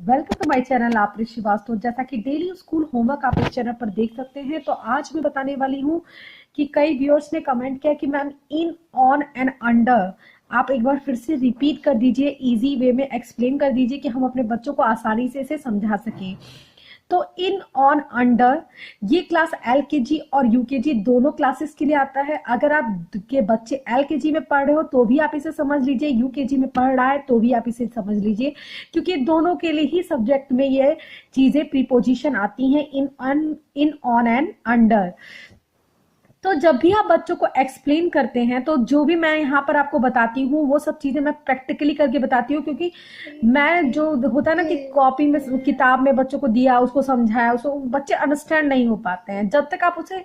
Welcome to my channel आपरी श्रीवास्तव। जैसा कि डेली स्कूल होमवर्क आप इस चैनल पर देख सकते हैं, तो आज मैं बताने वाली हूँ कि कई व्यूअर्स ने कमेंट किया कि ma'am in, on and under आप एक बार फिर से रिपीट कर दीजिए, इजी वे में एक्सप्लेन कर दीजिए कि हम अपने बच्चों को आसानी से इसे समझा सकें। तो इन, ऑन, अंडर ये क्लास एलकेजी और यूकेजी दोनों क्लासेस के लिए आता है। अगर आप के बच्चे एलकेजी में पढ़ रहे हो तो भी आप इसे समझ लीजिए, यूकेजी में पढ़ रहा है तो भी आप इसे समझ लीजिए, क्योंकि दोनों के लिए ही सब्जेक्ट में ये चीजें प्रीपोजिशन आती हैं, इन, ऑन एंड अंडर। तो जब भी आप बच्चों को एक्सप्लेन करते हैं तो जो भी मैं यहाँ पर आपको बताती हूँ वो सब चीजें मैं प्रैक्टिकली करके बताती हूँ, क्योंकि मैं जो होता है ना कि कॉपी में किताब में बच्चों को दिया, उसको समझाया, उसको बच्चे अंडरस्टैंड नहीं हो पाते हैं। जब तक आप उसे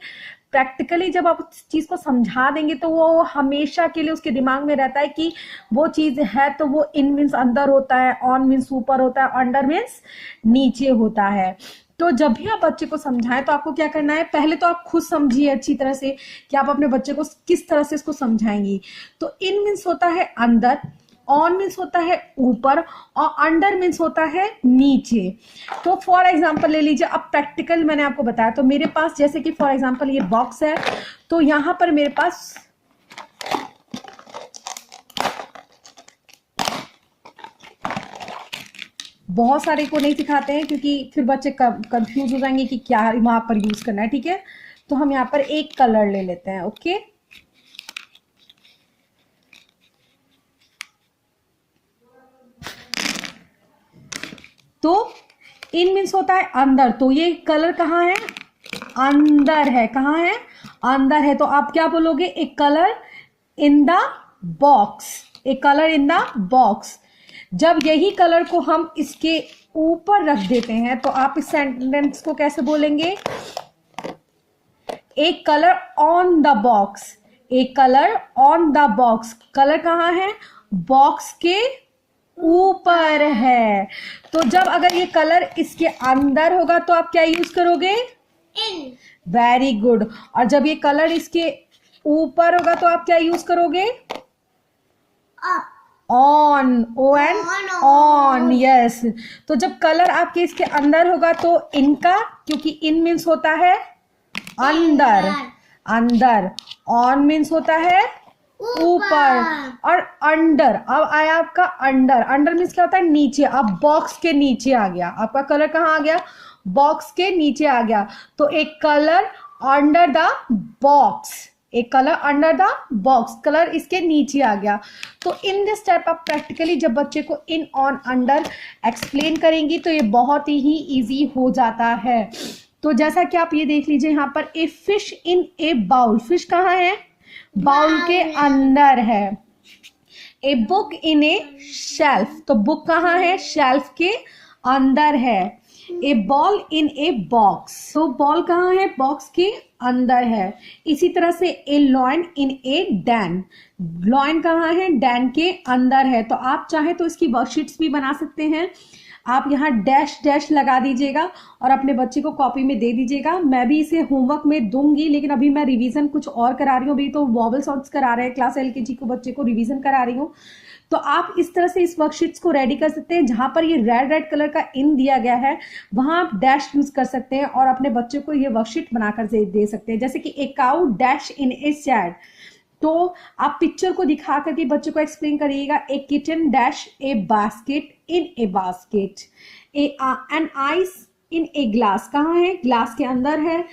प्रैक्टिकली जब आप उस चीज को समझा देंगे तो वो हमेशा के लिए उसके दिमाग में रहता है कि वो चीज है, तो वो इन मीन्स अंदर होता है, ऑन मीन्स ऊपर होता है, अंडर मीन्स नीचे होता है। तो जब भी आप बच्चे को समझाएं तो आपको क्या करना है, पहले तो आप खुद समझिए अच्छी तरह से कि आप अपने बच्चे को किस तरह से इसको समझाएंगी। तो इन मीन्स होता है अंदर, ऑन मीन्स होता है ऊपर, और अंडर मीन्स होता है नीचे। तो फॉर एग्जांपल ले लीजिए, अब प्रैक्टिकल मैंने आपको बताया, तो मेरे पास जैसे कि फॉर एग्जांपल ये बॉक्स है, तो यहां पर मेरे पास बहुत सारे को नहीं सिखाते हैं क्योंकि फिर बच्चे कंफ्यूज हो जाएंगे कि क्या वहां पर यूज करना है। ठीक है, तो हम यहाँ पर एक कलर ले लेते हैं। ओके, तो इन मीन्स होता है अंदर, तो ये कलर कहाँ है, अंदर है। कहाँ है, अंदर है। तो आप क्या बोलोगे, a colour in the box, a colour in the box. जब यही कलर को हम इसके ऊपर रख देते हैं तो आप इस सेंटेंस को कैसे बोलेंगे, a colour on the box, a colour on the box. Colour कहाँ है, बॉक्स के ऊपर है। तो जब अगर ये कलर इसके अंदर होगा तो आप क्या यूज करोगे, इन। Very good. और जब ये कलर इसके ऊपर होगा तो आप क्या यूज करोगे, on, O N, on, yes. तो जब कलर आपके इसके अंदर होगा तो इनका, क्योंकि इन मीन्स होता है अंदर, अंदर, ऑन मीन्स होता है ऊपर, और अंडर। अब आया आपका अंडर, अंडर मीन्स क्या होता है, नीचे। अब बॉक्स के नीचे आ गया आपका कलर, कहाँ आ गया, बॉक्स के नीचे आ गया। तो एक कलर अंडर द बॉक्स, एक colour under the box, colour इसके नीचे आ गया। तो इन दिस टाइप आप प्रैक्टिकली जब बच्चे को इन, ऑन, अंडर एक्सप्लेन करेंगी तो ये बहुत ही इजी हो जाता है। तो जैसा कि आप ये देख लीजिए यहाँ पर, a fish in a bowl, fish कहाँ है, बाउल के अंदर है। A book in a shelf, तो बुक कहाँ है, शेल्फ के अंदर है। A ball in a box, तो बॉल कहाँ है, बॉक्स के अंदर है। इसी तरह से a lion in a den, lion कहाँ है, डैन के अंदर है। तो आप चाहे तो इसकी वर्कशीट्स भी बना सकते हैं। आप यहाँ डैश डैश लगा दीजिएगा और अपने बच्चे को कॉपी में दे दीजिएगा। मैं भी इसे होमवर्क में दूंगी, लेकिन अभी मैं रिवीजन कुछ और करा रही हूँ। अभी तो वॉवल साउंड्स करा रहे हैं, क्लास एलकेजी को बच्चे को रिवीजन करा रही हूँ। तो आप इस तरह से इस वर्कशीट्स को रेडी कर सकते हैं। जहां पर ये रेड रेड कलर का इन दिया गया है वहां आप डैश यूज कर सकते हैं और अपने बच्चे को ये वर्कशीट बनाकर दे सकते हैं। जैसे कि a cow dash in a shed, तो आप पिक्चर को दिखा करके बच्चे को एक्सप्लेन करिएगा। A kitchen dash a basket in a basket, an ice in a glass, कहाँ है, ग्लास के अंदर है।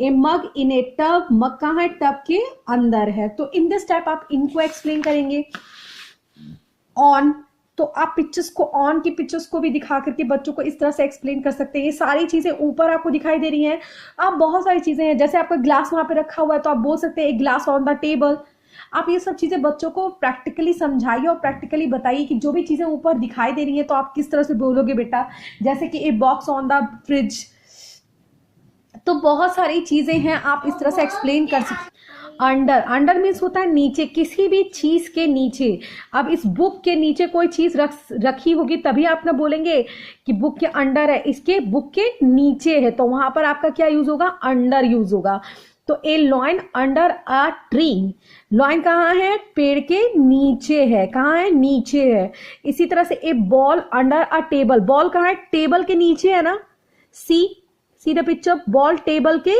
ए मग इन ए टब, मग कहाँ है, टब के अंदर है। तो इन दिस टाइप आप इनको एक्सप्लेन करेंगे। ऑन, तो आप पिक्चर्स को, ऑन की पिक्चर्स को भी दिखा करके बच्चों को इस तरह से एक्सप्लेन कर सकते हैं। ये सारी चीजें ऊपर आपको दिखाई दे रही हैं। आप बहुत सारी चीजें हैं, जैसे आपका ग्लास वहां पे रखा हुआ है तो आप बोल सकते हैं एक ग्लास ऑन द टेबल। आप ये सब चीजें बच्चों को प्रैक्टिकली समझाइए और प्रैक्टिकली बताइए कि जो भी चीजें ऊपर दिखाई दे रही है तो आप किस तरह से बोलोगे बेटा। जैसे कि a box on the fridge, तो बहुत सारी चीजें हैं, आप इस तरह से एक्सप्लेन कर सकते। अंडर, अंडर मीन्स होता है नीचे, किसी भी चीज के नीचे। अब इस बुक के नीचे कोई चीज रखी होगी तभी आप ना बोलेंगे कि बुक के अंडर है, इसके बुक के नीचे है, तो वहां पर आपका क्या यूज होगा, अंडर यूज होगा। तो a lion under a tree, lion कहाँ है? पेड़ के नीचे है। कहाँ है? नीचे है। इसी तरह से a ball under a table, ball कहाँ है? टेबल के नीचे है ना। See the picture, ball table के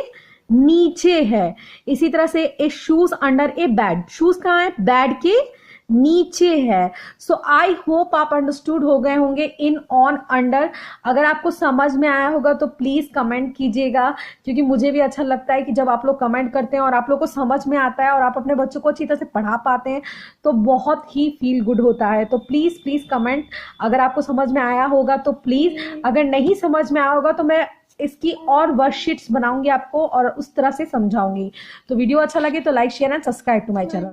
नीचे है। इसी तरह से a shoes under a bed, shoes कहाँ है? बेड के नीचे है। सो आई होप आप अंडरस्टूड हो गए होंगे इन, ऑन, अंडर। अगर आपको समझ में आया होगा तो प्लीज कमेंट कीजिएगा, क्योंकि मुझे भी अच्छा लगता है कि जब आप लोग कमेंट करते हैं और आप लोग को समझ में आता है और आप अपने बच्चों को अच्छी तरह से पढ़ा पाते हैं तो बहुत ही फील गुड होता है। तो प्लीज प्लीज कमेंट अगर आपको समझ में आया होगा तो प्लीज, अगर नहीं समझ में आया होगा तो मैं इसकी और वर्कशीट्स बनाऊंगी आपको और उस तरह से समझाऊंगी। तो वीडियो अच्छा लगे तो like share and subscribe to my channel.